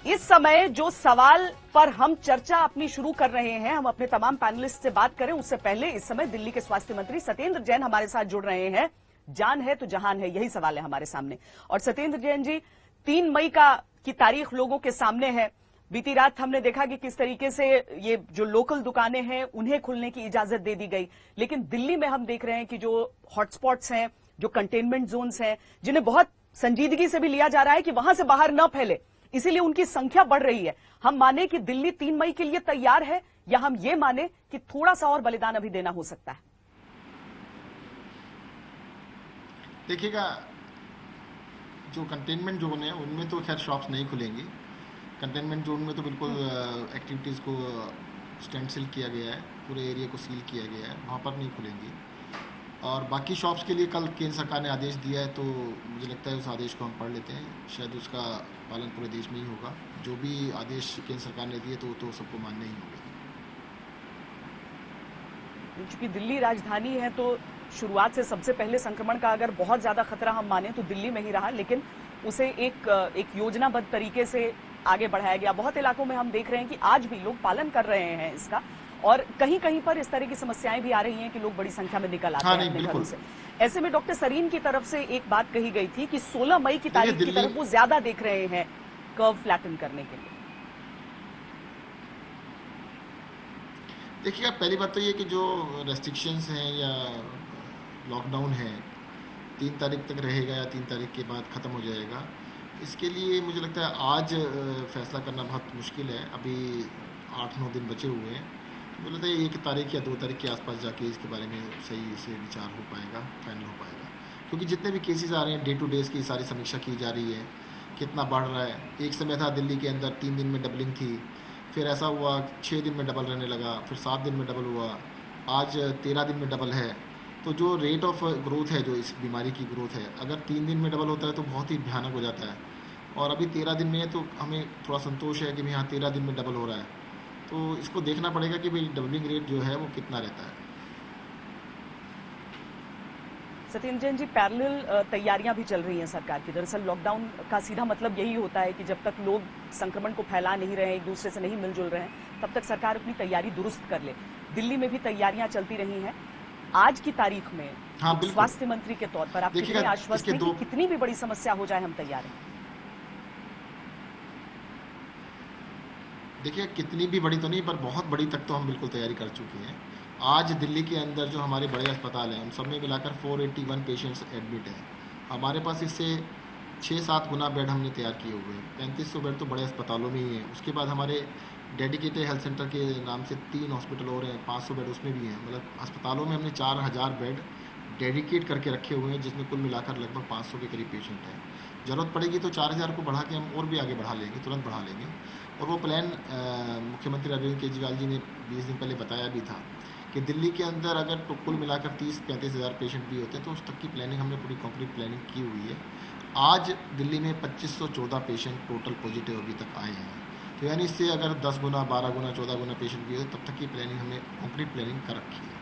इस समय जो सवाल पर हम चर्चा अपनी शुरू कर रहे हैं, हम अपने तमाम पैनलिस्ट से बात करें उससे पहले इस समय दिल्ली के स्वास्थ्य मंत्री सत्येंद्र जैन हमारे साथ जुड़ रहे हैं। जान है तो जहान है, यही सवाल है हमारे सामने। और सत्येंद्र जैन जी, 3 मई की तारीख लोगों के सामने है। बीती रात हमने देखा कि किस तरीके से ये जो लोकल दुकानें हैं उन्हें खुलने की इजाजत दे दी गई, लेकिन दिल्ली में हम देख रहे हैं कि जो हॉटस्पॉट्स हैं, जो कंटेनमेंट जोन्स हैं, जिन्हें बहुत संजीदगी से भी लिया जा रहा है कि वहां से बाहर न फैले, इसीलिए उनकी संख्या बढ़ रही है। हम माने कि दिल्ली 3 मई के लिए तैयार है, या हम ये माने कि थोड़ा सा और बलिदान अभी देना हो सकता है? देखिएगा, जो कंटेनमेंट जोन है उनमें तो खैर शॉप्स नहीं खुलेंगी। कंटेनमेंट जोन में तो बिल्कुल एक्टिविटीज़ को स्टैंडस्टिल किया गया है, पूरे एरिया को सील किया गया है, वहाँ पर नहीं खुलेंगी। और बाकी शॉप्स के लिए कल केंद्र सरकार ने आदेश दिया है, तो मुझे लगता है उस आदेश को हम पढ़ लेते हैं। शायद उसका पालन पूरे देश में ही होगा। जो भी आदेश केंद्र सरकार ने दिए तो सबको मानने ही होंगे। चूंकि दिल्ली राजधानी है तो शुरुआत से सबसे पहले संक्रमण का अगर बहुत ज्यादा खतरा हम माने तो दिल्ली में ही रहा, लेकिन उसे एक योजनाबद्ध तरीके से आगे बढ़ाया गया। बहुत इलाकों में हम देख रहे हैं कि आज भी लोग पालन कर रहे हैं इसका, और कहीं कहीं पर इस तरह की समस्याएं भी आ रही हैं कि लोग बड़ी संख्या में निकल आते हैं अपने घरों से। ऐसे में डॉक्टर सरीन की तरफ से एक बात कही गई थी कि 16 मई की तारीख की तरफ वो ज्यादा देख रहे हैं कर्व फ्लैटन करने के लिए। देखिएगा, पहली बात तो ये कि जो रेस्ट्रिक्शंस हैं या लॉकडाउन है 3 तारीख तक रहेगा या 3 तारीख के बाद ख़त्म हो जाएगा, इसके लिए मुझे लगता है आज फैसला करना बहुत मुश्किल है। अभी 8-9 दिन बचे हुए हैं। मुझे लगता है 1 तारीख या 2 तारीख के आसपास जाके इसके बारे में सही से विचार हो पाएगा, फाइनल हो पाएगा। क्योंकि जितने भी केसेस आ रहे हैं, डे टू डेज की सारी समीक्षा की जा रही है, कितना बढ़ रहा है। एक समय था दिल्ली के अंदर 3 दिन में डबलिंग थी, फिर ऐसा हुआ 6 दिन में डबल रहने लगा, फिर 7 दिन में डबल हुआ, आज 13 दिन में डबल है। तो जो रेट ऑफ ग्रोथ है, जो इस बीमारी की ग्रोथ है, अगर 3 दिन में डबल होता है तो बहुत ही भयानक हो जाता है। और अभी 13 दिन में है तो हमें थोड़ा संतोष है कि भाई हाँ 13 दिन में डबल हो रहा है। तो इसको देखना पड़ेगा कि भाई डबलिंग रेट जो है वो कितना रहता है। सत्येंद्र जैन जी, पैरेलल तैयारियां भी चल रही हैं सरकार की। दरअसल लॉकडाउन का सीधा मतलब यही होता है कि जब तक लोग संक्रमण को फैला नहीं रहे, एक दूसरे से नहीं मिलजुल रहे हैं, तब तक सरकार अपनी तैयारी दुरुस्त कर ले। दिल्ली में भी तैयारियां चलती रही हैं। आज की तारीख में स्वास्थ्य मंत्री के तौर पर आप कितने आश्वस्त हैं कि कितनी भी बड़ी समस्या हो जाए हम तैयार हैं? देखिए, कितनी भी बड़ी तो नहीं, पर बहुत बड़ी तक तो हम बिल्कुल तैयारी कर चुके हैं। आज दिल्ली के अंदर जो हमारे बड़े अस्पताल हैं उन सब में मिलाकर 481 पेशेंट्स एडमिट हैं। हमारे पास इससे 6-7 गुना बेड हमने तैयार किए हुए हैं। 3500 बेड तो बड़े अस्पतालों में ही हैं। उसके बाद हमारे डेडिकेटेड हेल्थ सेंटर के नाम से 3 हॉस्पिटल और हैं, 500 बेड उसमें भी हैं। मतलब अस्पतालों में हमने 4000 बेड डेडिकेट करके रखे हुए हैं, जिसमें कुल मिलाकर लगभग 500 के करीब पेशेंट हैं। ज़रूरत पड़ेगी तो 4000 को बढ़ा के हम और भी आगे बढ़ा लेंगे, तुरंत बढ़ा लेंगे। और वो प्लान मुख्यमंत्री अरविंद केजरीवाल जी ने 20 दिन पहले बताया भी था कि दिल्ली के अंदर अगर तो कुल मिलाकर 30-35 हज़ार पेशेंट भी होते हैं तो उस तक की प्लानिंग हमने पूरी कंप्लीट प्लानिंग की हुई है। आज दिल्ली में 2514 पेशेंट टोटल पॉजिटिव अभी तक आए हैं। तो यानी इससे अगर 10 गुना, 12 गुना, 14 गुना पेशेंट भी हो तब तक की प्लानिंग हमने कंप्लीट प्लानिंग कर रखी है।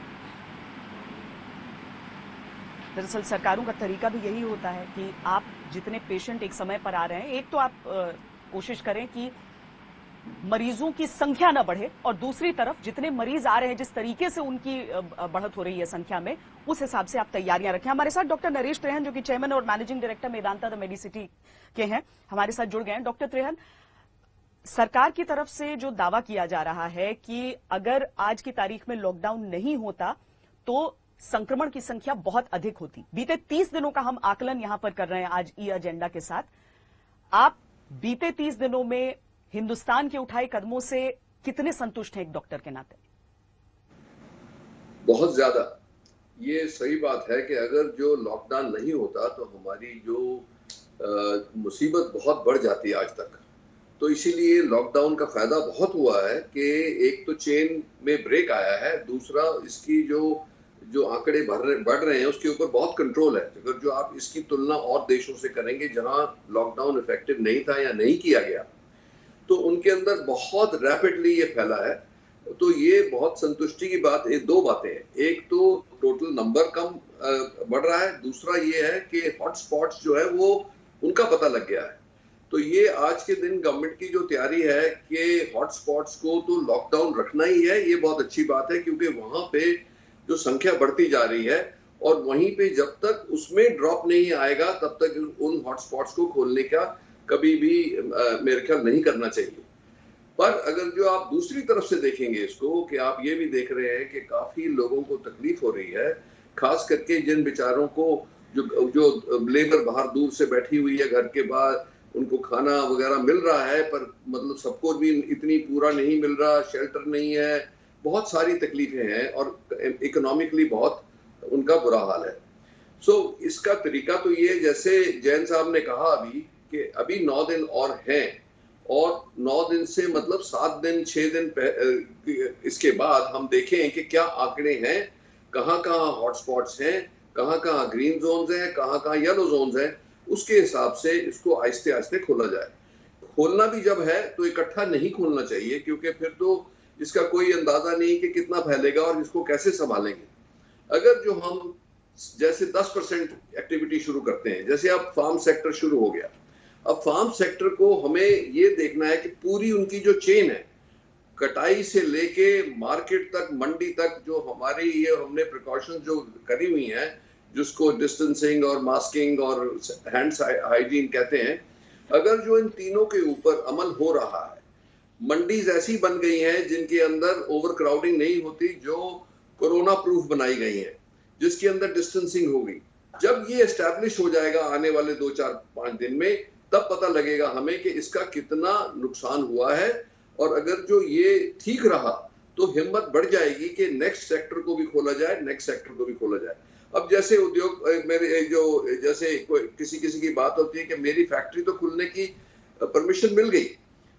दरअसल सरकारों का तरीका भी यही होता है कि आप जितने पेशेंट एक समय पर आ रहे हैं, एक तो आप कोशिश करें कि मरीजों की संख्या न बढ़े, और दूसरी तरफ जितने मरीज आ रहे हैं जिस तरीके से उनकी बढ़त हो रही है संख्या में, उस हिसाब से आप तैयारियां रखें। हमारे साथ डॉक्टर नरेश त्रेहन, जो कि चेयरमैन और managing director Medanta the Medicity के हैं, हमारे साथ जुड़ गए हैं। डॉक्टर त्रेहन, सरकार की तरफ से जो दावा किया जा रहा है कि अगर आज की तारीख में लॉकडाउन नहीं होता तो संक्रमण की संख्या बहुत अधिक होती। बीते 30 दिनों का हम आकलन यहां पर कर रहे हैं आज ई एजेंडा के साथ। आप बीते 30 दिनों में हिंदुस्तान के उठाए कदमों से कितने संतुष्ट हैं एक डॉक्टर के नाते? बहुत ज्यादा। ये सही बात है कि अगर जो लॉकडाउन नहीं होता तो हमारी जो मुसीबत बहुत बढ़ जाती है आज तक। तो इसीलिए लॉकडाउन का फायदा बहुत हुआ है कि एक तो चेन में ब्रेक आया है, दूसरा इसकी जो आंकड़े बढ़ रहे हैं उसके ऊपर बहुत कंट्रोल है। अगर जो आप इसकी तुलना और देशों से करेंगे जहां लॉकडाउन इफेक्टिव नहीं था या नहीं किया गया, तो उनके अंदर बहुत रैपिडली ये फैला है। तो ये बहुत संतुष्टि की बात, ये 2 बातें हैं। एक तो टोटल नंबर कम बढ़ रहा है, दूसरा ये है कि हॉटस्पॉट्स जो है वो उनका पता लग गया है। तो ये आज के दिन गवर्नमेंट की जो तैयारी है कि हॉटस्पॉट्स को तो लॉकडाउन रखना ही है, ये बहुत अच्छी बात है, क्योंकि वहां पे जो संख्या बढ़ती जा रही है और वहीं पे जब तक उसमें ड्रॉप नहीं आएगा तब तक उन हॉटस्पॉट्स को खोलने का कभी भी मेरे ख्याल नहीं करना चाहिए। पर अगर जो आप दूसरी तरफ से देखेंगे इसको, कि आप ये भी देख रहे हैं कि काफी लोगों को तकलीफ हो रही है, खास करके जिन बेचारों को जो लेबर बाहर दूर से बैठी हुई है घर के बाहर, उनको खाना वगैरह मिल रहा है पर मतलब सबको भी इतनी पूरा नहीं मिल रहा, शेल्टर नहीं है, बहुत सारी तकलीफें हैं और इकोनॉमिकली बहुत उनका बुरा हाल है। इसका तरीका तो ये, जैसे जैन साहब ने कहा अभी कि अभी 9 दिन और हैं, और 9 दिन से मतलब 7 दिन 6 दिन इसके बाद हम देखें कि क्या आंकड़े हैं, कहाँ कहाँ हॉटस्पॉट्स हैं, कहाँ कहाँ ग्रीन जोन्स हैं, कहाँ कहाँ येलो जोन्स हैं, उसके हिसाब से इसको आहिस्ते आहिस्ते खोला जाए। खोलना भी जब है तो इकट्ठा नहीं खोलना चाहिए, क्योंकि फिर तो इसका कोई अंदाजा नहीं कि कितना फैलेगा और इसको कैसे संभालेंगे। अगर जो हम जैसे 10% एक्टिविटी शुरू करते हैं, जैसे अब फार्म सेक्टर शुरू हो गया, अब फार्म सेक्टर को हमें ये देखना है कि पूरी उनकी जो चेन है, कटाई से लेके मार्केट तक, मंडी तक, जो हमारी ये हमने प्रिकॉशंस जो करी हुई हैं, जिसको डिस्टेंसिंग और मास्किंग और हैंड हाइजीन कहते हैं, अगर जो इन तीनों के ऊपर अमल हो रहा है, मंडीज ऐसी बन गई हैं जिनके अंदर ओवर क्राउडिंग नहीं होती, जो कोरोना प्रूफ बनाई गई हैं, जिसके अंदर डिस्टेंसिंग होगी, जब ये एस्टैब्लिश हो जाएगा आने वाले 2-4-5 दिन में, तब पता लगेगा हमें कि इसका कितना नुकसान हुआ है। और अगर जो ये ठीक रहा तो हिम्मत बढ़ जाएगी कि नेक्स्ट सेक्टर को भी खोला जाए, नेक्स्ट सेक्टर को भी खोला जाए। अब जैसे उद्योग, मेरे जो जैसे किसी की बात होती है कि मेरी फैक्ट्री तो खुलने की परमिशन मिल गई,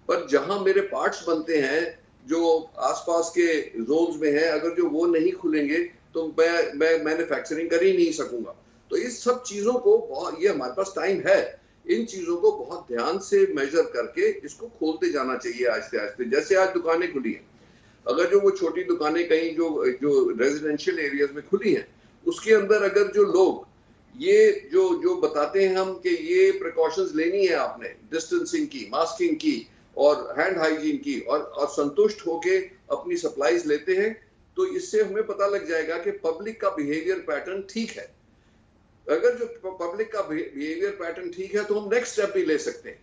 पर जहां मेरे पार्ट्स बनते हैं जो आसपास के जोन्स में हैं, अगर जो वो नहीं खुलेंगे तो मैं मैन्युफैक्चरिंग कर ही नहीं सकूंगा। तो इस सब चीजों को बहुत, ये हमारे पास टाइम है, इन चीजों को बहुत ध्यान से मेजर करके इसको खोलते जाना चाहिए आहिस्ते आहिस्ते। जैसे आज दुकानें खुली हैं, अगर जो वो छोटी दुकानें कहीं जो रेजिडेंशियल एरियाज में खुली हैं, उसके अंदर अगर जो लोग ये जो बताते हैं हम कि ये प्रिकॉशंस लेनी है आपने, डिस्टेंसिंग की, मास्किंग की और हैंड हाइजीन की, और संतुष्ट होके अपनी सप्लाईज लेते हैं, तो इससे हमें पता लग जाएगा कि पब्लिक का बिहेवियर पैटर्न ठीक है। अगर जो पब्लिक का बिहेवियर पैटर्न ठीक है तो हम नेक्स्ट स्टेप भी ले सकते हैं।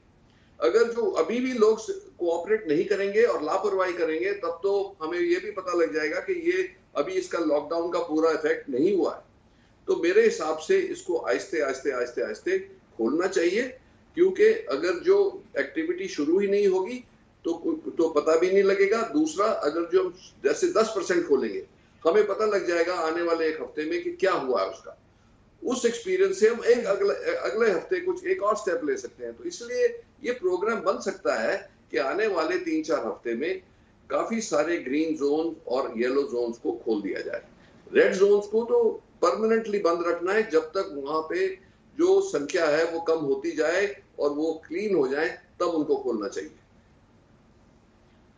अगर जो अभी भी लोग कोऑपरेट नहीं करेंगे और लापरवाही करेंगे, तब तो हमें ये भी पता लग जाएगा कि ये अभी इसका लॉकडाउन का पूरा इफेक्ट नहीं हुआ है। तो मेरे हिसाब से इसको आहिस्ते आहिस्ते आहिस्ते आहिस्ते खोलना चाहिए, क्योंकि अगर जो एक्टिविटी शुरू ही नहीं होगी तो पता भी नहीं लगेगा। दूसरा, अगर जो हम जैसे 10% खोलेंगे, हमें पता लग जाएगा आने वाले 1 हफ्ते में कि क्या हुआ है उसका। उस एक्सपीरियंस से हम अगले हफ्ते कुछ एक और स्टेप ले सकते हैं। तो इसलिए ये प्रोग्राम बन सकता है कि आने वाले 3-4 हफ्ते में काफी सारे ग्रीन जोन और येलो जोन्स को खोल दिया जाए। रेड जोन्स को तो परमानेंटली बंद रखना है, जब तक वहां पे जो संख्या है वो कम होती जाए और वो क्लीन हो जाए, तब उनको खोलना चाहिए।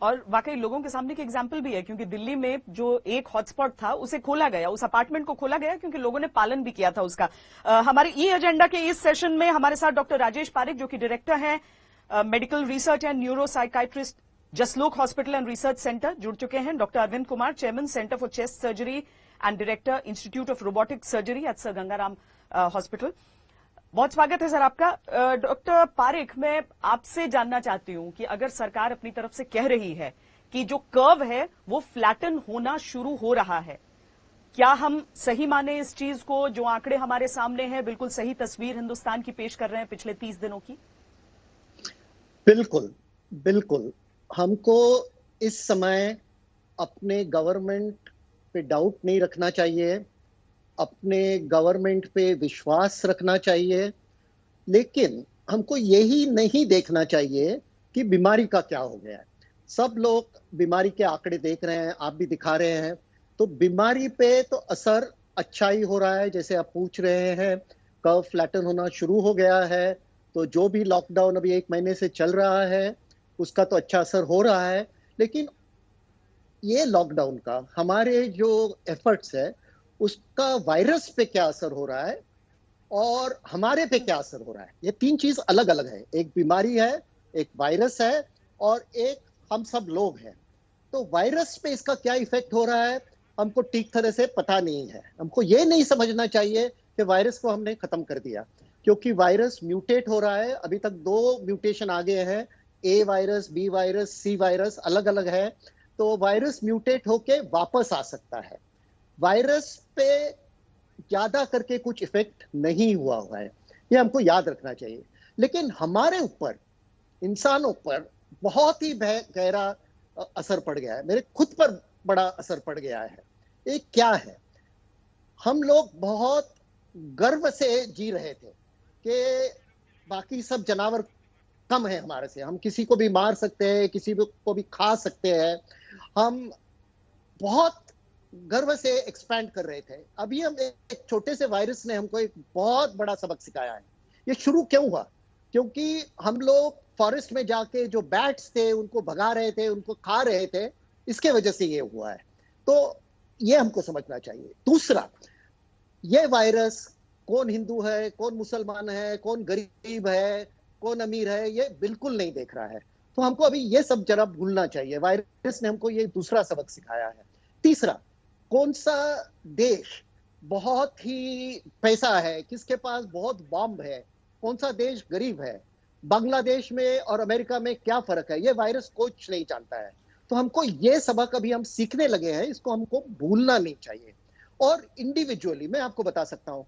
और वाकई लोगों के सामने एक एग्जाम्पल भी है, क्योंकि दिल्ली में जो एक हॉटस्पॉट था उसे खोला गया, उस अपार्टमेंट को खोला गया क्योंकि लोगों ने पालन भी किया था उसका। हमारे ई एजेंडा के इस सेशन में हमारे साथ डॉक्टर राजेश पारिक, जो कि डायरेक्टर हैं medical research and neuro psychiatrist, Jaslok hospital and research centre, जुड़ चुके हैं। Doctor Arvind Kumar, chairman centre for chest surgery and director institute of robotic surgery at sir Gangaram hospital. बहुत स्वागत है सर आपका। डॉक्टर पारिक, मैं आपसे जानना चाहती हूं कि अगर सरकार अपनी तरफ से कह रही है कि जो कर्व है वो फ्लैटन होना शुरू हो रहा है, क्या हम सही माने इस चीज को? जो आंकड़े हमारे सामने हैं, बिल्कुल सही तस्वीर हिंदुस्तान की पेश कर रहे हैं पिछले 30 दिनों की। बिल्कुल बिल्कुल। हमको इस समय अपने गवर्नमेंट पे डाउट नहीं रखना चाहिए, अपने गवर्नमेंट पे विश्वास रखना चाहिए, लेकिन हमको यही नहीं देखना चाहिए कि बीमारी का क्या हो गया है। सब लोग बीमारी के आंकड़े देख रहे हैं, आप भी दिखा रहे हैं, तो बीमारी पे तो असर अच्छा ही हो रहा है। जैसे आप पूछ रहे हैं, कर्व फ्लैटन होना शुरू हो गया है, तो जो भी लॉकडाउन अभी 1 महीने से चल रहा है उसका तो अच्छा असर हो रहा है। लेकिन ये लॉकडाउन का हमारे जो एफर्ट्स है उसका वायरस पे क्या असर हो रहा है, और हमारे पे क्या असर हो रहा है। ये तीन चीज अलग अलग है, एक बीमारी है, एक वायरस है और एक हम सब लोग हैं। तो वायरस पे इसका क्या इफेक्ट हो रहा है हमको ठीक तरह से पता नहीं है। हमको ये नहीं समझना चाहिए कि वायरस को हमने खत्म कर दिया, क्योंकि वायरस म्यूटेट हो रहा है। अभी तक 2 म्यूटेशन आ गए हैं, A virus, B virus, C virus, अलग अलग है। तो वायरस म्यूटेट होके वापस आ सकता है। वायरस पे ज्यादा करके कुछ इफेक्ट नहीं हुआ है, ये हमको याद रखना चाहिए। लेकिन हमारे ऊपर, इंसानों पर बहुत ही गहरा असर पड़ गया है। मेरे खुद पर बड़ा असर पड़ गया है। ये क्या है, हम लोग बहुत गर्व से जी रहे थे कि बाकी सब जानवर कम है हमारे से, हम किसी को भी मार सकते हैं, किसी को भी खा सकते हैं। हम बहुत गर्व से एक्सपैंड कर रहे थे। अभी हम एक छोटे से वायरस ने हमको एक बहुत बड़ा सबक सिखाया है। ये शुरू क्यों हुआ? क्योंकि हम लोग फॉरेस्ट में जाके जो बैट्स थे उनको भगा रहे थे, उनको खा रहे थे, इसके वजह से ये हुआ है। तो ये हमको समझना चाहिए। दूसरा, ये वायरस कौन हिंदू है, कौन मुसलमान है, कौन गरीब है, कौन अमीर है, ये बिल्कुल नहीं देख रहा है। तो हमको अभी ये सब जरा भूलना चाहिए। वायरस ने हमको ये दूसरा सबक सिखाया है। तीसरा, कौन सा देश बहुत ही पैसा है, किसके पास बहुत बॉम्ब है, कौन सा देश गरीब है, बांग्लादेश में और अमेरिका में क्या फर्क है, ये वायरस कुछ नहीं जानता है। तो हमको ये सबक अभी हम सीखने लगे हैं, इसको हमको भूलना नहीं चाहिए। और इंडिविजुअली मैं आपको बता सकता हूं,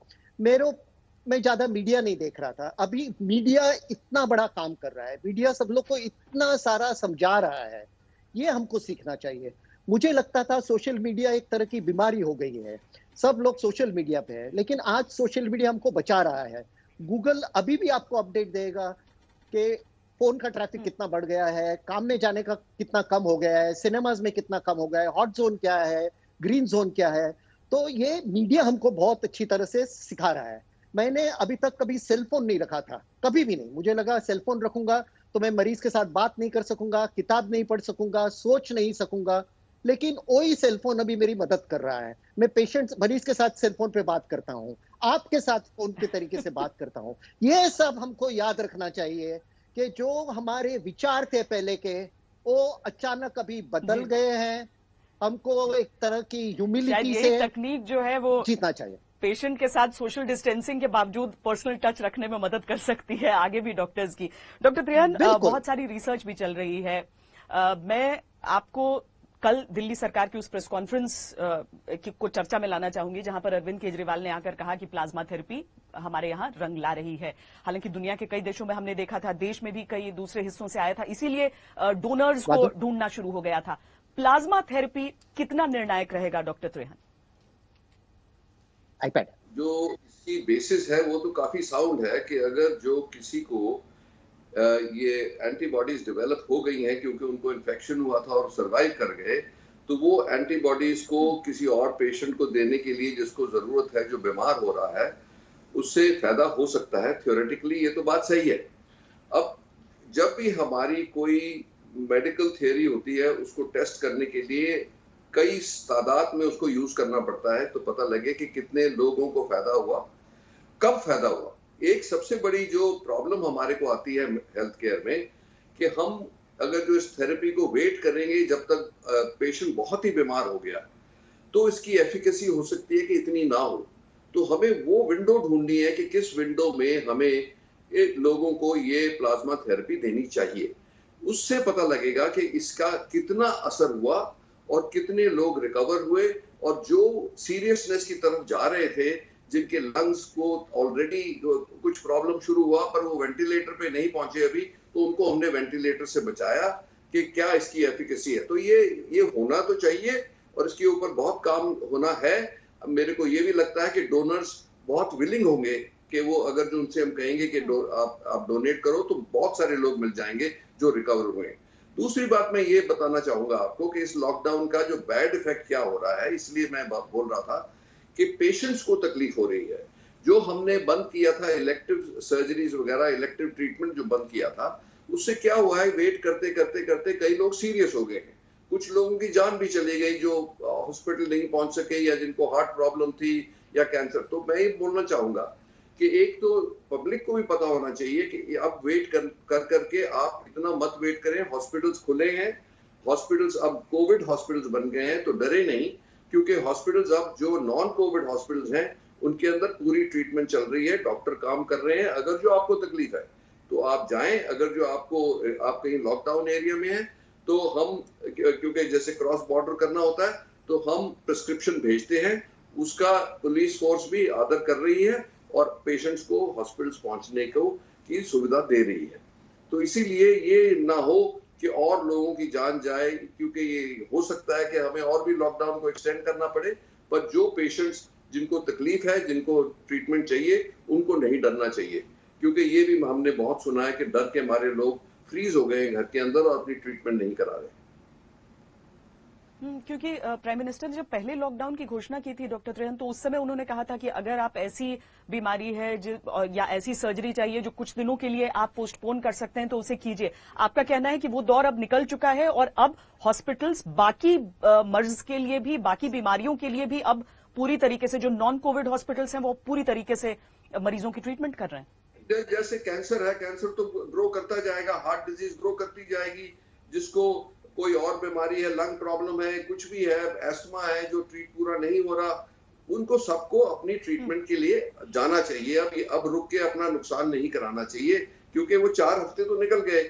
मैं ज्यादा मीडिया नहीं देख रहा था। अभी मीडिया इतना बड़ा काम कर रहा है, मीडिया सब लोग को इतना सारा समझा रहा है, ये हमको सीखना चाहिए। मुझे लगता था सोशल मीडिया एक तरह की बीमारी हो गई है, सब लोग सोशल मीडिया पे है, लेकिन आज सोशल मीडिया हमको बचा रहा है। गूगल अभी भी आपको अपडेट देगा कि फोन का ट्रैफिक कितना बढ़ गया है, काम में जाने का कितना कम हो गया है, सिनेमाज में कितना कम हो गया है, हॉट जोन क्या है, ग्रीन जोन क्या है। तो ये मीडिया हमको बहुत अच्छी तरह से सिखा रहा है। मैंने अभी तक कभी सेलफोन नहीं रखा था, कभी भी नहीं। मुझे लगा सेलफोन रखूंगा तो मैं मरीज के साथ बात नहीं कर सकूंगा, किताब नहीं पढ़ सकूंगा, सोच नहीं सकूंगा। लेकिन वही सेलफोन अभी मेरी मदद कर रहा है। मैं पेशेंट, मरीज के साथ सेलफोन पे बात करता हूँ, आपके साथ फोन के तरीके से बात करता हूँ। ये सब हमको याद रखना चाहिए कि जो हमारे विचार थे पहले के, वो अचानक अभी बदल गए हैं। हमको एक तरह की ह्यूमिलिटी से तकनीक जो है वो जीतना चाहिए। पेशेंट के साथ सोशल डिस्टेंसिंग के बावजूद पर्सनल टच रखने में मदद कर सकती है आगे भी डॉक्टर्स की। डॉक्टर त्रिहन, बहुत सारी रिसर्च भी चल रही है। मैं आपको कल दिल्ली सरकार की उस प्रेस कॉन्फ्रेंस को चर्चा में लाना चाहूंगी जहां पर अरविंद केजरीवाल ने आकर कहा कि प्लाज्मा थेरेपी हमारे यहां रंग ला रही है। हालांकि दुनिया के कई देशों में हमने देखा था, देश में भी कई दूसरे हिस्सों से आया था, इसीलिए डोनर्स को ढूंढना शुरू हो गया था। प्लाज्मा थेरेपी कितना निर्णायक रहेगा डॉक्टर त्रिहन? आईपैड जो इसकी बेसिस है वो तो काफी साउंड है कि अगर जो किसी को ये एंटीबॉडीज डेवलप हो गई हैं क्योंकि उनको इन्फेक्शन हुआ था और सरवाइव कर गए, तो वो एंटीबॉडीज को किसी और पेशेंट को देने के लिए जिसको जरूरत है, जो बीमार हो रहा है, उससे फायदा हो सकता है। थ्योरेटिकली ये तो बात सही है। अब जब भी हमारी कोई मेडिकल थियरी होती है, उसको टेस्ट करने के लिए कई तादाद में उसको यूज करना पड़ता है, तो पता लगे कि कितने लोगों को फायदा हुआ, कब फायदा हुआ। एक सबसे बड़ी जो प्रॉब्लम हमारे को आती है हेल्थ केयर में कि हम अगर जो इस थेरेपी को वेट करेंगे जब तक पेशेंट बहुत ही बीमार हो गया, तो इसकी एफिकेसी हो सकती है कि इतनी ना हो। तो हमें वो विंडो ढूंढनी है कि किस विंडो में हमें लोगों को ये प्लाज्मा थेरेपी देनी चाहिए। उससे पता लगेगा कि इसका कितना असर हुआ और कितने लोग रिकवर हुए, और जो सीरियसनेस की तरफ जा रहे थे, जिनके लंग्स को ऑलरेडी कुछ प्रॉब्लम शुरू हुआ पर वो वेंटिलेटर पे नहीं पहुंचे अभी, तो उनको हमने वेंटिलेटर से बचाया, कि क्या इसकी एफिकेसी है। तो ये होना तो चाहिए और इसके ऊपर बहुत काम होना है। मेरे को ये भी लगता है कि डोनर्स बहुत विलिंग होंगे कि वो अगर जो उनसे हम कहेंगे कि आप डोनेट करो, तो बहुत सारे लोग मिल जाएंगे जो रिकवर हुए। दूसरी बात मैं ये बताना चाहूंगा आपको कि इस लॉकडाउन का जो बैड इफेक्ट क्या हो रहा है, इसलिए मैं बोल रहा था कि पेशेंट्स को तकलीफ हो रही है। जो हमने बंद किया था इलेक्टिव सर्जरीज वगैरह, इलेक्टिव ट्रीटमेंट जो बंद किया था, उससे क्या हुआ है, वेट करते करते करते कई लोग सीरियस हो गए हैं। कुछ लोगों की जान भी चली गई जो हॉस्पिटल नहीं पहुंच सके, या जिनको हार्ट प्रॉब्लम थी या कैंसर। तो मैं ये बोलना चाहूंगा कि एक तो पब्लिक को भी पता होना चाहिए कि अब वेट कर करके आप इतना मत वेट करें। हॉस्पिटल्स खुले हैं, हॉस्पिटल्स अब कोविड हॉस्पिटल्स बन गए हैं, तो डरे नहीं, क्योंकि हॉस्पिटल्स अब जो नॉन कोविड हॉस्पिटल्स हैं उनके अंदर पूरी ट्रीटमेंट चल रही है, डॉक्टर काम कर रहे हैं। अगर जो आपको तकलीफ है तो आप जाएं, अगर जो आप कहीं लॉकडाउन एरिया में है तो हम, क्योंकि जैसे क्रॉस बॉर्डर करना होता है तो हम प्रिस्क्रिप्शन भेजते हैं, उसका पुलिस फोर्स भी आदर कर रही है और पेशेंट्स को हॉस्पिटल्स पहुंचने को की सुविधा दे रही है। तो इसीलिए ये ना हो कि और लोगों की जान जाए, क्योंकि ये हो सकता है कि हमें और भी लॉकडाउन को एक्सटेंड करना पड़े। पर जो पेशेंट्स जिनको तकलीफ है, जिनको ट्रीटमेंट चाहिए, उनको नहीं डरना चाहिए, क्योंकि ये भी हमने बहुत सुना है कि डर के मारे लोग फ्रीज हो गए घर के अंदर और अपनी ट्रीटमेंट नहीं करा रहे। क्योंकि प्राइम मिनिस्टर ने जब पहले लॉकडाउन की घोषणा की थी डॉक्टर त्रिहन, तो उस समय उन्होंने कहा था कि अगर आप ऐसी बीमारी है या ऐसी सर्जरी चाहिए जो कुछ दिनों के लिए आप पोस्टपोन कर सकते हैं तो उसे कीजिए। आपका कहना है कि वो दौर अब निकल चुका है और अब हॉस्पिटल्स बाकी मर्ज के लिए भी, बाकी बीमारियों के लिए भी अब पूरी तरीके से, जो नॉन कोविड हॉस्पिटल्स हैं वो पूरी तरीके से मरीजों की ट्रीटमेंट कर रहे हैं। जैसे कैंसर है, कैंसर तो ग्रो करता जाएगा, हार्ट डिजीज ग्रो करती जाएगी, जिसको कोई और बीमारी है, लंग प्रॉब्लम है, कुछ भी है, एस्थमा है जो ट्रीट पूरा नहीं हो रहा, उनको सबको अपनी ट्रीटमेंट के लिए जाना चाहिए। अब रुक के अपना नुकसान नहीं कराना चाहिए, क्योंकि वो 4 हफ्ते तो निकल गए।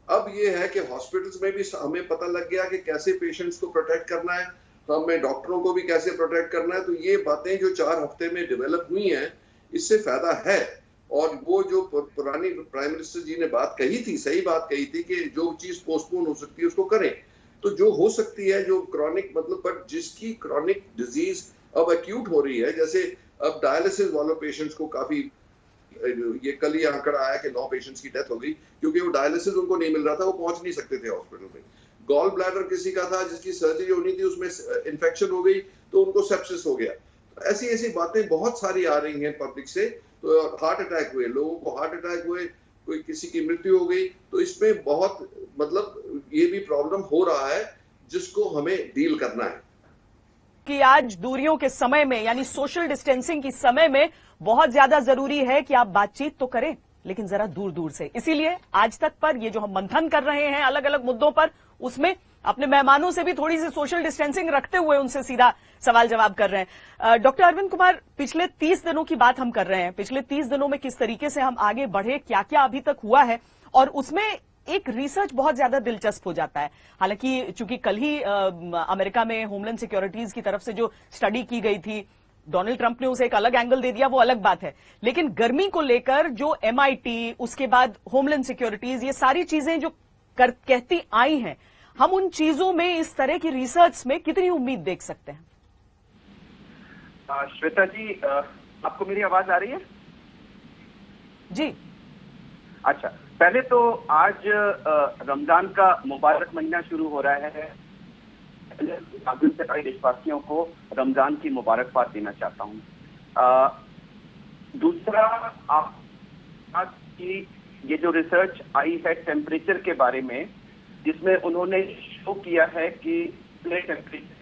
अब ये है कि हॉस्पिटल्स में भी हमें पता लग गया कि कैसे पेशेंट्स को प्रोटेक्ट करना है, हमें डॉक्टरों को भी कैसे प्रोटेक्ट करना है। तो ये बातें जो 4 हफ्ते में डेवलप हुई हैं, इससे फायदा है। और वो जो पुरानी प्राइम मिनिस्टर जी ने बात कही थी, सही बात कही थी कि जो चीज पोस्टपोन हो सकती है उसको करें। तो जो हो सकती है, जो क्रॉनिक मतलब, बट जिसकी क्रॉनिक डिजीज अब एक्यूट हो रही है, जैसे अब डायलिसिस वालों पेशेंट्स को काफी, ये कल ही आंकड़ा आया कि 9 पेशेंट्स की डेथ हो गई क्योंकि वो डायलिसिस उनको नहीं मिल रहा था, वो पहुंच नहीं सकते थे हॉस्पिटल में। गॉल ब्लैडर किसी का था जिसकी सर्जरी होनी थी, उसमें इन्फेक्शन हो गई तो उनको सेप्सिस हो गया। ऐसी ऐसी बातें बहुत सारी आ रही हैं पब्लिक से। तो हार्ट अटैक हुए, लोगों को हार्ट अटैक हुए, कोई किसी की मृत्यु हो गई। तो इसमें बहुत मतलब ये भी प्रॉब्लम हो रहा है जिसको हमें डील करना है कि आज दूरियों के समय में, यानी सोशल डिस्टेंसिंग की समय में बहुत ज्यादा जरूरी है कि आप बातचीत तो करें, लेकिन जरा दूर दूर से। इसीलिए आज तक पर ये जो हम मंथन कर रहे हैं अलग अलग मुद्दों पर, उसमें अपने मेहमानों से भी थोड़ी सी सोशल डिस्टेंसिंग रखते हुए उनसे सीधा सवाल जवाब कर रहे हैं। डॉक्टर अरविंद कुमार, पिछले 30 दिनों की बात हम कर रहे हैं, पिछले 30 दिनों में किस तरीके से हम आगे बढ़े, क्या क्या अभी तक हुआ है, और उसमें एक रिसर्च बहुत ज्यादा दिलचस्प हो जाता है। हालांकि चूंकि कल ही अमेरिका में होमलैंड सिक्योरिटीज की तरफ से जो स्टडी की गई थी, डोनाल्ड ट्रंप ने उसे एक अलग एंगल दे दिया, वो अलग बात है, लेकिन गर्मी को लेकर जो MIT, उसके बाद होमलैंड सिक्योरिटीज, ये सारी चीजें जो कहती आई हैं, हम उन चीजों में, इस तरह की रिसर्च में कितनी उम्मीद देख सकते हैं? श्वेता जी, आपको मेरी आवाज आ रही है? जी। अच्छा, पहले तो आज रमजान का मुबारक महीना शुरू हो रहा है। सभी देशवासियों को रमजान की मुबारकबाद देना चाहता हूँ। दूसरा, आप की ये जो रिसर्च आई है टेम्परेचर के बारे में, जिसमें उन्होंने शो किया है कि टेम्परेचर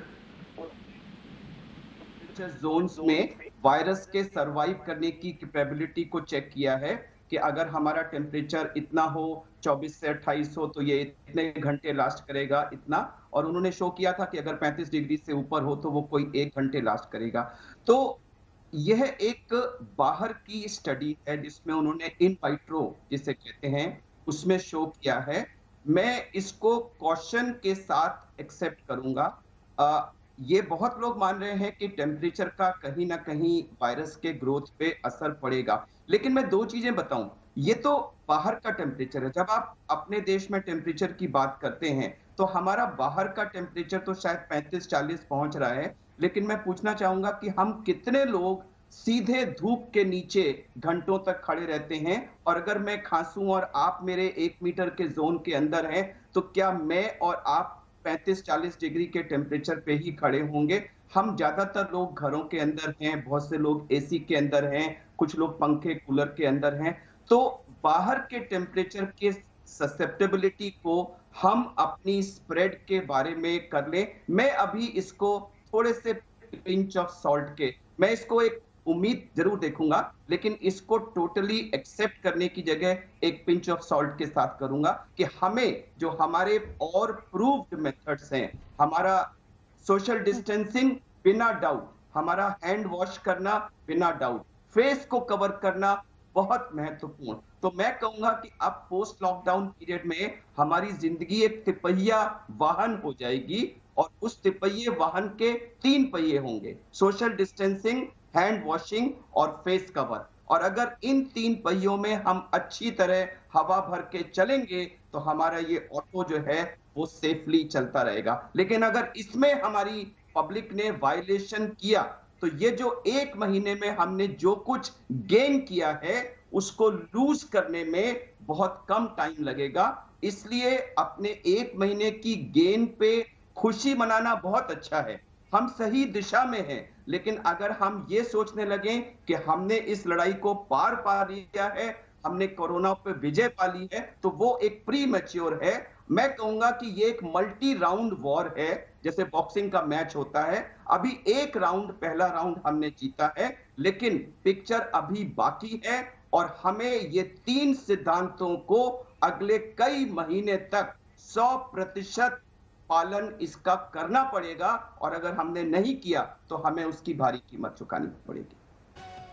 जोन्स में वायरस के सरवाइव करने की कैपेबिलिटी को चेक किया है कि अगर हमारा टेम्परेचर इतना हो, 24 से 28 हो, तो ये इतने घंटे लास्ट करेगा, इतना। और उन्होंने शो किया था कि अगर 35 डिग्री से ऊपर हो तो वो कोई 1 घंटे लास्ट करेगा। तो यह एक बाहर की स्टडी है जिसमें उन्होंने इन वाइट्रो जिसे कहते हैं उसमें शो किया है। मैं इसको कॉशन के साथ एक्सेप्ट करूंगा। ये बहुत लोग मान रहे हैं कि टेम्परेचर का कहीं ना कहीं वायरस के ग्रोथ पे असर पड़ेगा, लेकिन मैं 2 चीजें बताऊं। ये तो बाहर का टेम्परेचर है। जब आप अपने देश में टेम्परेचर की बात करते हैं तो हमारा बाहर का टेम्परेचर तो शायद 35-40 पहुंच रहा है, लेकिन मैं पूछना चाहूंगा कि हम कितने लोग सीधे धूप के नीचे घंटों तक खड़े रहते हैं। और अगर मैं खांसूं और आप मेरे 1 मीटर के जोन के अंदर हैं, तो क्या मैं और आप 35-40 डिग्री के टेम्परेचर पे ही खड़े होंगे? हम ज्यादातर लोग घरों के अंदर हैं, बहुत से लोग एसी के अंदर हैं, कुछ लोग पंखे कूलर के अंदर हैं। तो बाहर के टेम्परेचर के ससेप्टेबिलिटी को हम अपनी स्प्रेड के बारे में कर लें। मैं अभी इसको थोड़े से पिंच ऑफ सॉल्ट के, मैं इसको एक उम्मीद जरूर देखूंगा, लेकिन इसको टोटली एक्सेप्ट करने की जगह एक पिंच ऑफ सॉल्ट के साथ करूंगा कि हमें जो हमारे और प्रूव्ड मेथड्स हैं, हमारा सोशल डिस्टेंसिंग बिना डाउट, हमारा हैंड वॉश करना बिना डाउट, फेस को कवर करना बहुत महत्वपूर्ण। तो मैं कहूंगा कि अब पोस्ट लॉकडाउन पीरियड में हमारी जिंदगी एक तिपहिया वाहन हो जाएगी और उस तिपहिए वाहन के 3 पहिए होंगे, सोशल डिस्टेंसिंग, हैंड वॉशिंग और फेस कवर। और अगर इन 3 पहियों में हम अच्छी तरह हवा भर के चलेंगे तो हमारा ये ऑटो जो है वो सेफली चलता रहेगा। लेकिन अगर इसमें हमारी पब्लिक ने वायलेशन किया तो ये जो 1 महीने में हमने जो कुछ गेन किया है उसको लूज करने में बहुत कम टाइम लगेगा। इसलिए अपने 1 महीने की गेन पे खुशी मनाना बहुत अच्छा है, हम सही दिशा में हैं, लेकिन अगर हम ये सोचने लगे कि हमने इस लड़ाई को पार पा लिया है, हमने कोरोना पे विजय पा ली है, तो वो एक प्री मैच्योर है। मैं कहूंगा कि ये एक मल्टी राउंड वॉर है, जैसे बॉक्सिंग का मैच होता है। अभी एक राउंड, पहला राउंड हमने जीता है, लेकिन पिक्चर अभी बाकी है और हमें ये 3 सिद्धांतों को अगले कई महीने तक 100% पालन इसका करना पड़ेगा, और अगर हमने नहीं किया तो हमें उसकी भारी कीमत चुकानी पड़ेगी।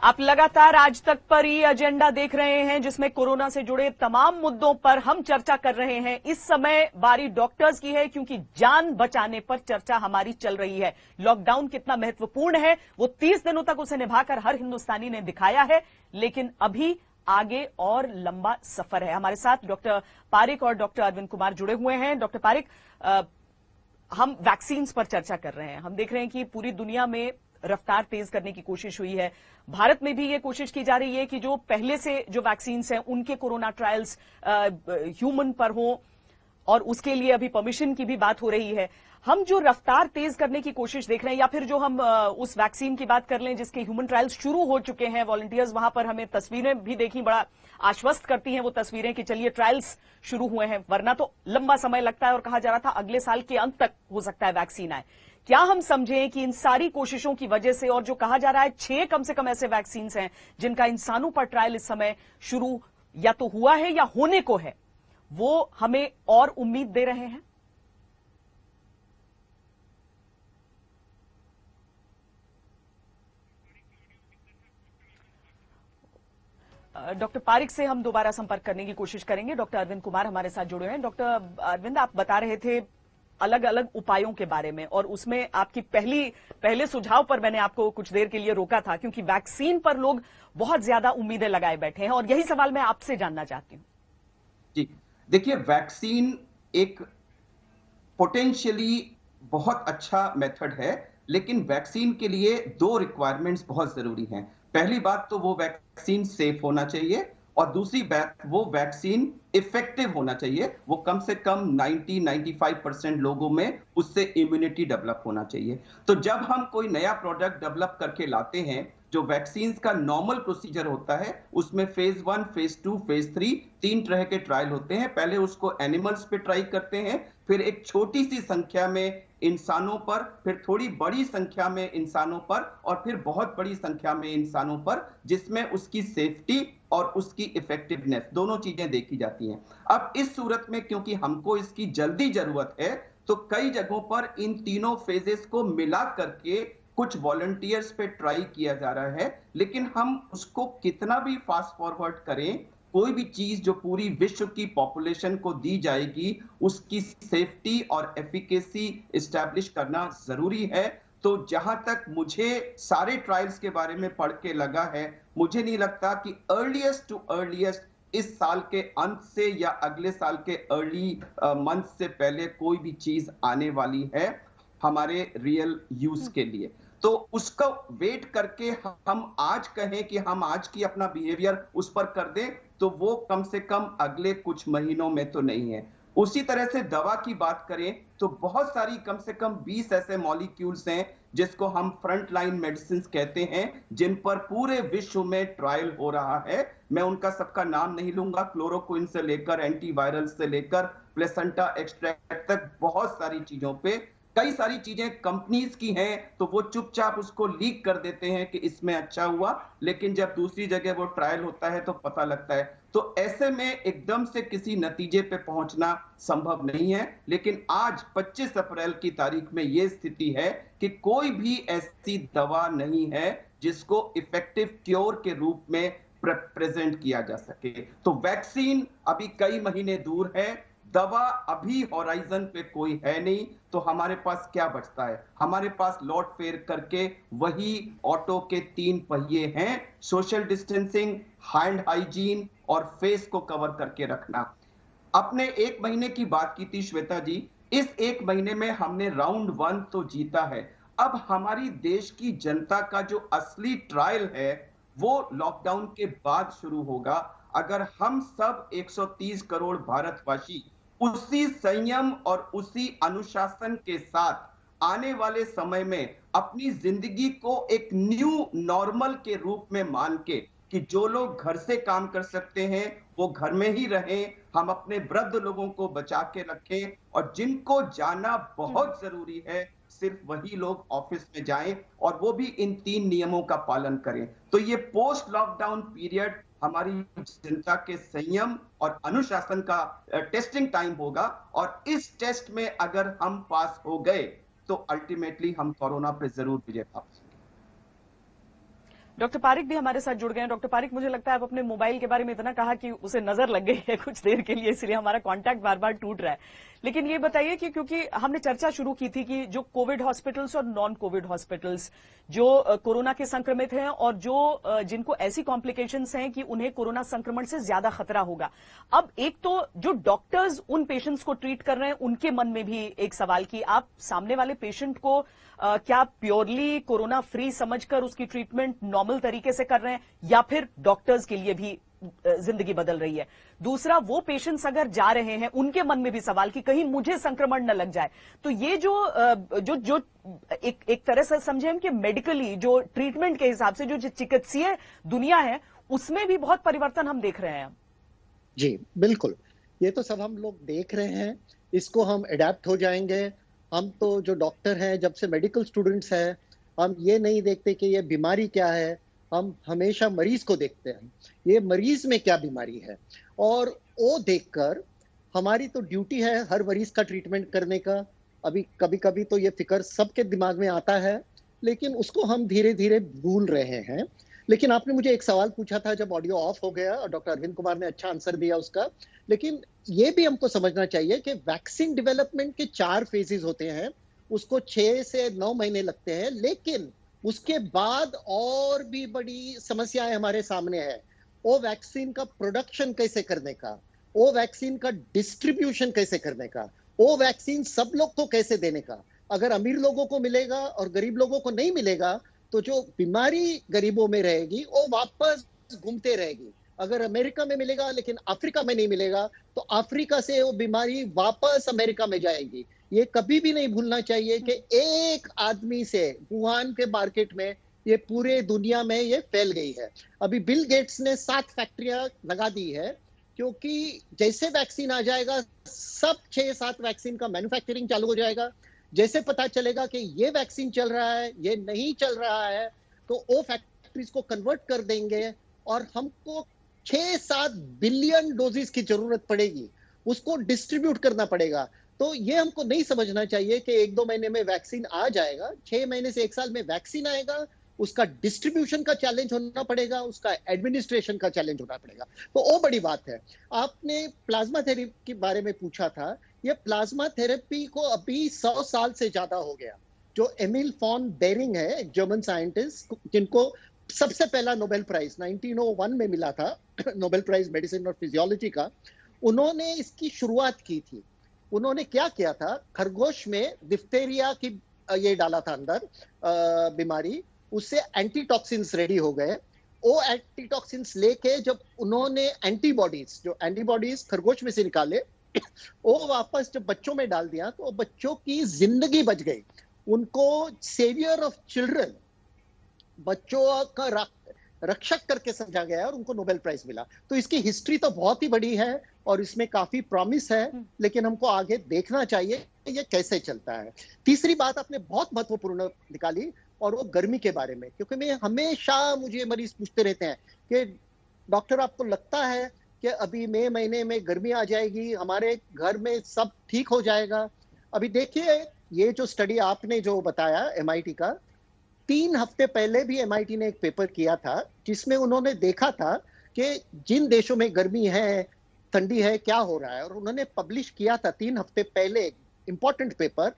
आप लगातार आज तक पर ये एजेंडा देख रहे हैं जिसमें कोरोना से जुड़े तमाम मुद्दों पर हम चर्चा कर रहे हैं। इस समय बारी डॉक्टर्स की है, क्योंकि जान बचाने पर चर्चा हमारी चल रही है। लॉकडाउन कितना महत्वपूर्ण है वो 30 दिनों तक उसे निभाकर हर हिंदुस्तानी ने दिखाया है, लेकिन अभी आगे और लंबा सफर है। हमारे साथ डॉक्टर पारिक और डॉक्टर अरविंद कुमार जुड़े हुए हैं। डॉक्टर पारिक, हम वैक्सीन पर चर्चा कर रहे हैं। हम देख रहे हैं कि पूरी दुनिया में रफ्तार तेज करने की कोशिश हुई है। भारत में भी ये कोशिश की जा रही है कि जो पहले से जो वैक्सीन हैं उनके कोरोना ट्रायल्स ह्यूमन पर हो, और उसके लिए अभी परमिशन की भी बात हो रही है। हम जो रफ्तार तेज करने की कोशिश देख रहे हैं, या फिर जो हम उस वैक्सीन की बात कर लें जिसके ह्यूमन ट्रायल्स शुरू हो चुके हैं, वॉलंटियर्स वहां पर हमें तस्वीरें भी देखी, बड़ा आश्वस्त करती हैं वो तस्वीरें कि चलिए ट्रायल्स शुरू हुए हैं, वरना तो लंबा समय लगता है और कहा जा रहा था अगले साल के अंत तक हो सकता है वैक्सीन आए। क्या हम समझें कि इन सारी कोशिशों की वजह से, और जो कहा जा रहा है 6 कम से कम ऐसे वैक्सीन हैं जिनका इंसानों पर ट्रायल इस समय शुरू या तो हुआ है या होने को है, वो हमें और उम्मीद दे रहे हैं? डॉक्टर पारिक से हम दोबारा संपर्क करने की कोशिश करेंगे। डॉक्टर अरविंद कुमार हमारे साथ जुड़े हैं। डॉक्टर अरविंद, आप बता रहे थे अलग अलग उपायों के बारे में, और उसमें आपकी पहले सुझाव पर मैंने आपको कुछ देर के लिए रोका था, क्योंकि वैक्सीन पर लोग बहुत ज्यादा उम्मीदें लगाए बैठे हैं, और यही सवाल मैं आपसे जानना चाहती हूं। जी देखिए, वैक्सीन एक पोटेंशियली बहुत अच्छा मेथड है, लेकिन वैक्सीन के लिए 2 रिक्वायरमेंट्स बहुत जरूरी हैं। पहली बात तो वो वैक्सीन सेफ होना चाहिए, और दूसरी बात वो वैक्सीन इफेक्टिव होना चाहिए। वो कम से कम 90-95% लोगों में उससे इम्यूनिटी डेवलप होना चाहिए। तो जब हम कोई नया प्रोडक्ट डेवलप करके लाते हैं, जो वैक्सीन का नॉर्मल प्रोसीजर होता है, उसमें फेज 1, फेज 2, फेज 3 3 तरह के ट्रायल होते हैं। पहले उसको एनिमल्स पे ट्राई करते हैं, फिर एक छोटी सी संख्या में इंसानों पर, फिर थोड़ी बड़ी संख्या में इंसानों पर, और फिर बहुत बड़ी संख्या में इंसानों पर, जिसमें उसकी सेफ्टी और उसकी इफेक्टिवनेस दोनों चीजें देखी जाती हैं। अब इस सूरत में क्योंकि हमको इसकी जल्दी जरूरत है, तो कई जगहों पर इन तीनों फेजेस को मिला करके कुछ वॉलंटियर्स पे ट्राई किया जा रहा है। लेकिन हम उसको कितना भी फास्ट फॉरवर्ड करें, कोई भी चीज जो पूरी विश्व की पॉपुलेशन को दी जाएगी, उसकी सेफ्टी और एफिकेसी एस्टैब्लिश करना जरूरी है। तो जहां तक मुझे सारे ट्रायल्स के बारे में पढ़ के लगा है, मुझे नहीं लगता कि अर्लीस्ट टू अर्लीस्ट इस साल के अंत से या अगले साल के अर्ली मंथ से पहले कोई भी चीज आने वाली है हमारे रियल यूज के लिए। तो उसका वेट करके हम आज कहें कि हम आज की अपना बिहेवियर उस पर कर दें, तो वो कम से कम अगले कुछ महीनों में तो नहीं है। उसी तरह से दवा की बात करें तो बहुत सारी, कम से कम 20 ऐसे मॉलिक्यूल्स हैं जिसको हम फ्रंट लाइन मेडिसिन कहते हैं, जिन पर पूरे विश्व में ट्रायल हो रहा है। मैं उनका सबका नाम नहीं लूंगा, क्लोरोक्विन से लेकर एंटीवायरल से लेकर प्लेसेंटा एक्सट्रैक्ट तक बहुत सारी चीजों पे कई सारी चीजें कंपनीज की हैं तो वो चुपचाप उसको लीक कर देते हैं कि इसमें अच्छा हुआ, लेकिन जब दूसरी जगह वो ट्रायल होता है तो पता लगता है। तो ऐसे में एकदम से किसी नतीजे पे पहुंचना संभव नहीं है। लेकिन आज 25 अप्रैल की तारीख में ये स्थिति है कि कोई भी ऐसी दवा नहीं है जिसको इफेक्टिव क्योर के रूप में प्रेजेंट किया जा सके। तो वैक्सीन अभी कई महीने दूर है, दवा अभी होराइजन पे कोई है नहीं, तो हमारे पास क्या बचता है? हमारे पास लौट फेर करके वही ऑटो के 3 पहिए हैं, सोशल डिस्टेंसिंग, हैंड हाइजीन और फेस को कवर करके रखना। अपने 1 महीने की बात की थी श्वेता जी, इस 1 महीने में हमने राउंड 1 तो जीता है। अब हमारी देश की जनता का जो असली ट्रायल है वो लॉकडाउन के बाद शुरू होगा। अगर हम सब 130 करोड़ भारतवासी उसी संयम और उसी अनुशासन के साथ आने वाले समय में अपनी जिंदगी को एक न्यू नॉर्मल के रूप में मान के कि जो लोग घर से काम कर सकते हैं वो घर में ही रहें, हम अपने वृद्ध लोगों को बचा के रखें और जिनको जाना बहुत जरूरी है सिर्फ वही लोग ऑफिस में जाएं और वो भी इन 3 नियमों का पालन करें। तो ये पोस्ट लॉकडाउन पीरियड हमारी जनता के संयम और अनुशासन का टेस्टिंग टाइम होगा और इस टेस्ट में अगर हम पास हो गए तो अल्टीमेटली हम कोरोना पे जरूर विजय प्राप्त करेंगे। डॉक्टर पारिक भी हमारे साथ जुड़ गए हैं। डॉक्टर पारिक, मुझे लगता है आप अपने मोबाइल के बारे में इतना कहा कि उसे नजर लग गई है कुछ देर के लिए, इसलिए हमारा कांटेक्ट बार बार टूट रहा है। लेकिन ये बताइए कि क्योंकि हमने चर्चा शुरू की थी कि जो कोविड हॉस्पिटल्स और नॉन कोविड हॉस्पिटल्स जो कोरोना के संक्रमित हैं और जो जिनको ऐसी कॉम्प्लिकेशंस हैं कि उन्हें कोरोना संक्रमण से ज्यादा खतरा होगा। अब एक तो जो डॉक्टर्स उन पेशेंट्स को ट्रीट कर रहे हैं उनके मन में भी एक सवाल कि आप सामने वाले पेशेंट को क्या प्योरली कोरोना फ्री समझकर उसकी ट्रीटमेंट नॉर्मल तरीके से कर रहे हैं या फिर डॉक्टर्स के लिए भी जिंदगी बदल रही है। दूसरा, वो पेशेंट्स अगर जा रहे हैं उनके मन में भी सवाल कि कहीं मुझे संक्रमण न लग जाए। तो ये जो एक तरह से समझे हम कि मेडिकली जो ट्रीटमेंट के हिसाब से जो चिकित्सीय दुनिया है उसमें भी बहुत परिवर्तन हम देख रहे हैं। जी बिल्कुल, ये तो सब हम लोग देख रहे हैं, इसको हम अडेप्ट हो जाएंगे। हम तो जो डॉक्टर हैं, जब से मेडिकल स्टूडेंट्स हैं, हम ये नहीं देखते कि ये बीमारी क्या है, हम हमेशा मरीज को देखते हैं, ये मरीज में क्या बीमारी है, और वो देखकर हमारी तो ड्यूटी है हर मरीज का ट्रीटमेंट करने का। अभी कभी कभी तो ये फिक्र सबके दिमाग में आता है, लेकिन उसको हम धीरे धीरे भूल रहे हैं। लेकिन आपने मुझे एक सवाल पूछा था जब ऑडियो ऑफ हो गया, और डॉक्टर अरविंद कुमार ने अच्छा आंसर दिया उसका। लेकिन ये भी हमको समझना चाहिए कि वैक्सीन डेवलपमेंट के 4 फेजेस होते हैं, उसको 6 से 9 महीने लगते हैं, लेकिन उसके बाद और भी बड़ी समस्याएं हमारे सामने है। वो वैक्सीन का प्रोडक्शन कैसे करने का, वो वैक्सीन का डिस्ट्रीब्यूशन कैसे करने का, वो वैक्सीन सब लोग को कैसे देने का। अगर अमीर लोगों को मिलेगा और गरीब लोगों को नहीं मिलेगा तो जो बीमारी गरीबों में रहेगी वो वापस घूमते रहेगी। अगर अमेरिका में मिलेगा लेकिन अफ्रीका में नहीं मिलेगा तो अफ्रीका से वो बीमारी वापस अमेरिका में जाएगी। ये कभी भी नहीं भूलना चाहिए कि एक आदमी से वुहान के मार्केट में ये पूरे दुनिया में ये फैल गई है। अभी बिल गेट्स ने 7 फैक्ट्रियां लगा दी है, क्योंकि जैसे वैक्सीन आ जाएगा सब 6-7 वैक्सीन का मैन्युफैक्चरिंग चालू हो जाएगा। जैसे पता चलेगा कि ये वैक्सीन चल रहा है, ये नहीं चल रहा है, तो वो फैक्ट्रीज को कन्वर्ट कर देंगे और हमको 6-7 बिलियन डोजेस की जरूरत पड़ेगी, उसको डिस्ट्रीब्यूट करना पड़ेगा। तो ये हमको नहीं समझना चाहिए कि 1-2 महीने में वैक्सीन आ जाएगा। 6 महीने से 1 साल में वैक्सीन आएगा, उसका डिस्ट्रीब्यूशन का चैलेंज होना पड़ेगा, उसका एडमिनिस्ट्रेशन का चैलेंज होना पड़ेगा। तो वो बड़ी बात है। आपने प्लाज्मा थेरेपी के बारे में पूछा था, ये प्लाज्मा थेरेपी को अभी 100 साल से ज्यादा हो गया। जो एमिल फॉन बेरिंग है, एक जर्मन साइंटिस्ट, जिनको सबसे पहला नोबेल प्राइज 1901 में मिला था, नोबेल प्राइज मेडिसिन और फिजियोलॉजी का, उन्होंने इसकी शुरुआत की थी। उन्होंने क्या किया था, खरगोश में डिफ्थेरिया की ये डाला था अंदर बीमारी, उससे एंटीटॉक्सिन्स रेडी हो गए। वो एंटीटॉक्सिन्स लेके जब उन्होंने एंटीबॉडीज खरगोश में से निकाले, वो वापस जब बच्चों में डाल दिया तो बच्चों की जिंदगी बच गई। उनको सेवियर ऑफ चिल्ड्रन, बच्चों का रक्षक करके समझा गया है और उनको नोबेल प्राइज मिला। तो इसकी हिस्ट्री तो बहुत ही बड़ी है और इसमें काफी प्रॉमिस है, लेकिन हमको आगे देखना चाहिए ये कैसे चलता है। तीसरी बात आपने बहुत महत्वपूर्ण निकाली और वो गर्मी के बारे में, क्योंकि मैं हमेशा मुझे मरीज पूछते रहते हैं कि डॉक्टर आपको लगता है कि अभी मई महीने में गर्मी आ जाएगी, हमारे घर में सब ठीक हो जाएगा? अभी देखिए, ये जो स्टडी आपने जो बताया MIT का, 3 हफ्ते पहले भी MIT ने एक पेपर किया था जिसमें उन्होंने देखा था कि जिन देशों में गर्मी है, ठंडी है, क्या हो रहा है, और उन्होंने पब्लिश किया था 3 हफ्ते पहले इंपॉर्टेंट पेपर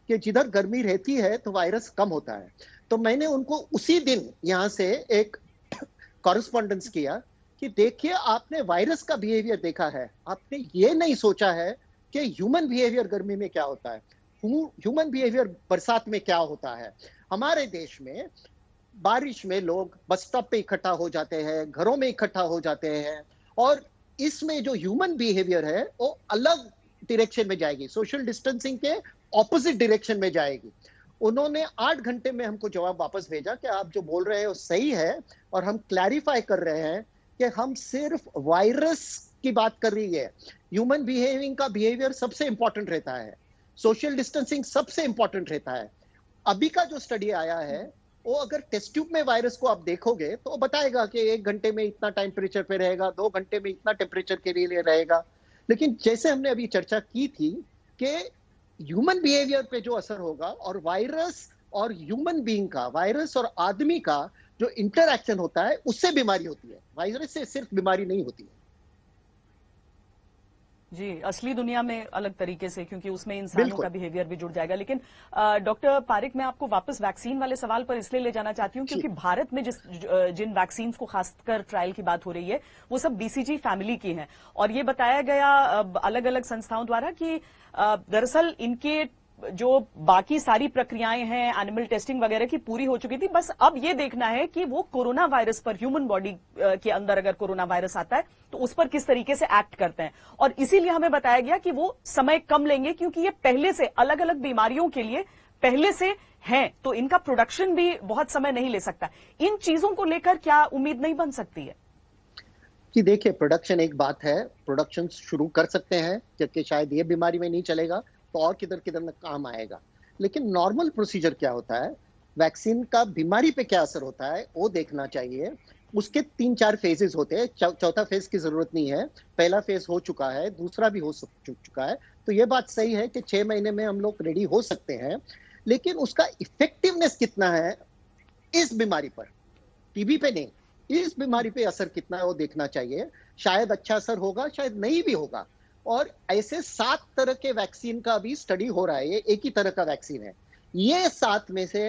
कि जिधर गर्मी रहती है तो वायरस कम होता है। तो मैंने उनको उसी दिन यहाँ से एक कॉरेस्पॉन्डेंस किया कि देखिए, आपने वायरस का बिहेवियर देखा है, आपने ये नहीं सोचा है कि ह्यूमन बिहेवियर गर्मी में क्या होता है, ह्यूमन बिहेवियर बरसात में क्या होता है। हमारे देश में बारिश में लोग बस स्टॉप पे इकट्ठा हो जाते हैं, घरों में इकट्ठा हो जाते हैं, और इसमें जो ह्यूमन बिहेवियर है वो अलग डायरेक्शन में जाएगी, सोशल डिस्टेंसिंग के ऑपोजिट डायरेक्शन में जाएगी। उन्होंने 8 घंटे में हमको जवाब वापस भेजा कि आप जो बोल रहे हैं वो सही है, और हम क्लैरिफाई कर रहे हैं कि हम सिर्फ वायरस की बात कर रही है, ह्यूमन बिहेविंग का बिहेवियर सबसे इंपॉर्टेंट रहता है, सोशल डिस्टेंसिंग सबसे इंपॉर्टेंट रहता है। अभी का जो स्टडी आया है वो अगर टेस्ट ट्यूब में वायरस को आप देखोगे तो बताएगा कि 1 घंटे में इतना टेम्परेचर पे रहेगा, 2 घंटे में इतना टेम्परेचर के लिए रहेगा। लेकिन जैसे हमने अभी चर्चा की थी कि ह्यूमन बिहेवियर पे जो असर होगा, और वायरस और ह्यूमन बीइंग का, वायरस और आदमी का जो इंटरैक्शन होता है उससे बीमारी होती है, वायरस से सिर्फ बीमारी नहीं होती है। जी, असली दुनिया में अलग तरीके से, क्योंकि उसमें इंसानों बिल्कुल। का बिहेवियर भी जुड़ जाएगा। लेकिन डॉक्टर पारिक, मैं आपको वापस वैक्सीन वाले सवाल पर इसलिए ले जाना चाहती हूँ क्योंकि भारत में जिन वैक्सीन को खासकर ट्रायल की बात हो रही है वो सब BCG फैमिली की हैं, और ये बताया गया अलग अलग संस्थाओं द्वारा कि दरअसल इनके जो बाकी सारी प्रक्रियाएं हैं, एनिमल टेस्टिंग वगैरह की पूरी हो चुकी थी, बस अब ये देखना है कि वो कोरोना वायरस पर, ह्यूमन बॉडी के अंदर अगर कोरोना वायरस आता है तो उस पर किस तरीके से एक्ट करते हैं। और इसीलिए हमें बताया गया कि वो समय कम लेंगे क्योंकि ये पहले से अलग अलग बीमारियों के लिए पहले से हैं, तो इनका प्रोडक्शन भी बहुत समय नहीं ले सकता। इन चीजों को लेकर क्या उम्मीद नहीं बन सकती है? कि देखिए, प्रोडक्शन एक बात है, प्रोडक्शन शुरू कर सकते हैं, जबकि शायद ये बीमारी में नहीं चलेगा तो और किधर किधर में काम आएगा। लेकिन नॉर्मल प्रोसीजर क्या होता है, वैक्सीन का बीमारी पे क्या असर होता है वो देखना चाहिए। उसके 3-4 फेजेस होते हैं, चौथा फेज की जरूरत नहीं है, पहला फेज हो चुका है, दूसरा भी हो चुका है। तो ये बात सही है कि 6 महीने में हम लोग रेडी हो सकते हैं, लेकिन उसका इफेक्टिवनेस कितना है इस बीमारी पर, टीबी पे नहीं, इस बीमारी पे असर कितना है वो देखना चाहिए। शायद अच्छा असर होगा, शायद नहीं भी होगा। और ऐसे 7 तरह के वैक्सीन का भी स्टडी हो रहा है, ये एक ही तरह का वैक्सीन है। ये 7 में से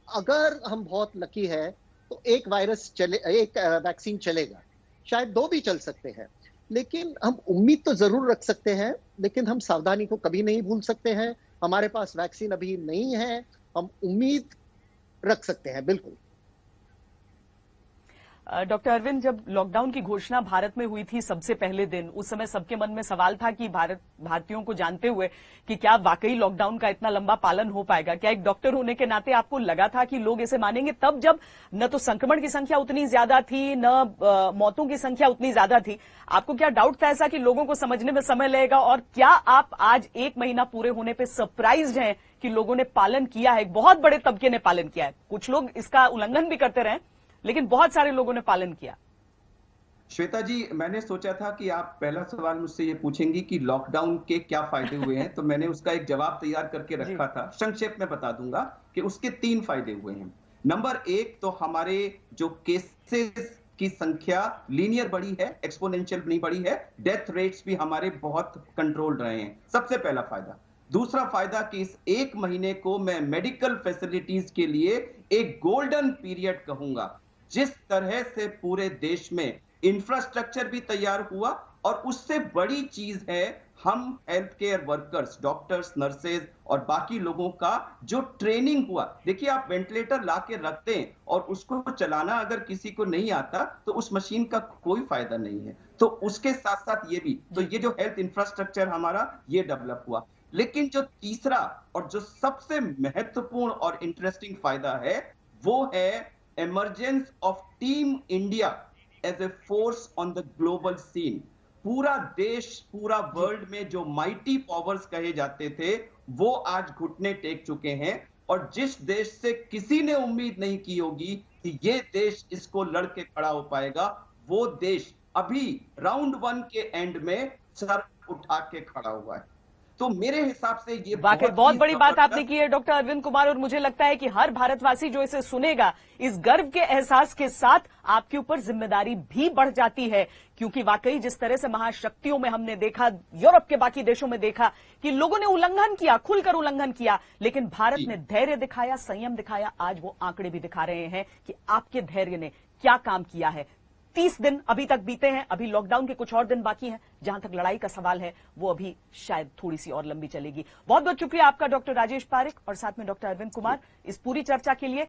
अगर हम बहुत लकी है तो एक वैक्सीन चलेगा, शायद 2 भी चल सकते हैं। लेकिन हम उम्मीद तो जरूर रख सकते हैं, लेकिन हम सावधानी को कभी नहीं भूल सकते हैं। हमारे पास वैक्सीन अभी नहीं है, हम उम्मीद रख सकते हैं, बिल्कुल। डॉक्टर अरविंद, जब लॉकडाउन की घोषणा भारत में हुई थी सबसे पहले दिन, उस समय सबके मन में सवाल था कि भारतीयों को जानते हुए कि क्या वाकई लॉकडाउन का इतना लंबा पालन हो पाएगा? क्या एक डॉक्टर होने के नाते आपको लगा था कि लोग इसे मानेंगे, तब जब न तो संक्रमण की संख्या उतनी ज्यादा थी, न मौतों की संख्या उतनी ज्यादा थी? आपको क्या डाउट था ऐसा कि लोगों को समझने में समय लगेगा? और क्या आप आज 1 महीना पूरे होने पर सरप्राइज्ड हैं कि लोगों ने पालन किया है? एक बहुत बड़े तबके ने पालन किया है, कुछ लोग इसका उल्लंघन भी करते रहे, लेकिन बहुत सारे लोगों ने पालन किया। श्वेता जी, मैंने सोचा था कि आप पहला सवाल मुझसे ये पूछेंगी कि लॉकडाउन के क्या फायदे हुए हैं, तो मैंने उसका एक जवाब तैयार करके रखा था। संक्षेप में बता दूंगा कि उसके 3 फायदे हुए हैं। नंबर 1 तो हमारे जो केसेस की संख्या लीनियर बढ़ी है, एक्सपोनेंशियल नहीं बढ़ी है। डेथ रेट्स भी हमारे बहुत कंट्रोल रहे हैं, सबसे पहला फायदा। दूसरा फायदा कि इस 1 महीने को मैं मेडिकल फैसिलिटीज के लिए एक गोल्डन पीरियड कहूंगा। जिस तरह से पूरे देश में इंफ्रास्ट्रक्चर भी तैयार हुआ, और उससे बड़ी चीज है हम health care workers, doctors, nurses और बाकी लोगों का जो ट्रेनिंग हुआ। देखिए, आप वेंटिलेटर ला के रखते हैं और उसको चलाना अगर किसी को नहीं आता तो उस मशीन का कोई फायदा नहीं है। तो उसके साथ साथ ये भी, तो ये जो हेल्थ इंफ्रास्ट्रक्चर हमारा ये डेवलप हुआ। लेकिन जो तीसरा और जो सबसे महत्वपूर्ण और इंटरेस्टिंग फायदा है वो है emergence of Team India as a force on the global scene. पूरा देश, पूरा वर्ल्ड में जो माइटी पावर्स कहे जाते थे वो आज घुटने टेक चुके हैं, और जिस देश से किसी ने उम्मीद नहीं की होगी कि ये देश इसको लड़के खड़ा हो पाएगा, वो देश अभी राउंड 1 के एंड में सर उठा के खड़ा हुआ है। तो मेरे हिसाब से ये वाकई बहुत बड़ी बात आपने की है डॉक्टर अरविंद कुमार, और मुझे लगता है कि हर भारतवासी जो इसे सुनेगा, इस गर्व के एहसास के साथ आपके ऊपर जिम्मेदारी भी बढ़ जाती है, क्योंकि वाकई जिस तरह से महाशक्तियों में हमने देखा, यूरोप के बाकी देशों में देखा कि लोगों ने उल्लंघन किया, खुलकर उल्लंघन किया, लेकिन भारत ने धैर्य दिखाया, संयम दिखाया। आज वो आंकड़े भी दिखा रहे हैं कि आपके धैर्य ने क्या काम किया है। 30 दिन अभी तक बीते हैं, अभी लॉकडाउन के कुछ और दिन बाकी हैं। जहां तक लड़ाई का सवाल है वो अभी शायद थोड़ी सी और लंबी चलेगी। बहुत बहुत शुक्रिया आपका डॉक्टर राजेश पारिक और साथ में डॉक्टर अरविंद कुमार इस पूरी चर्चा के लिए।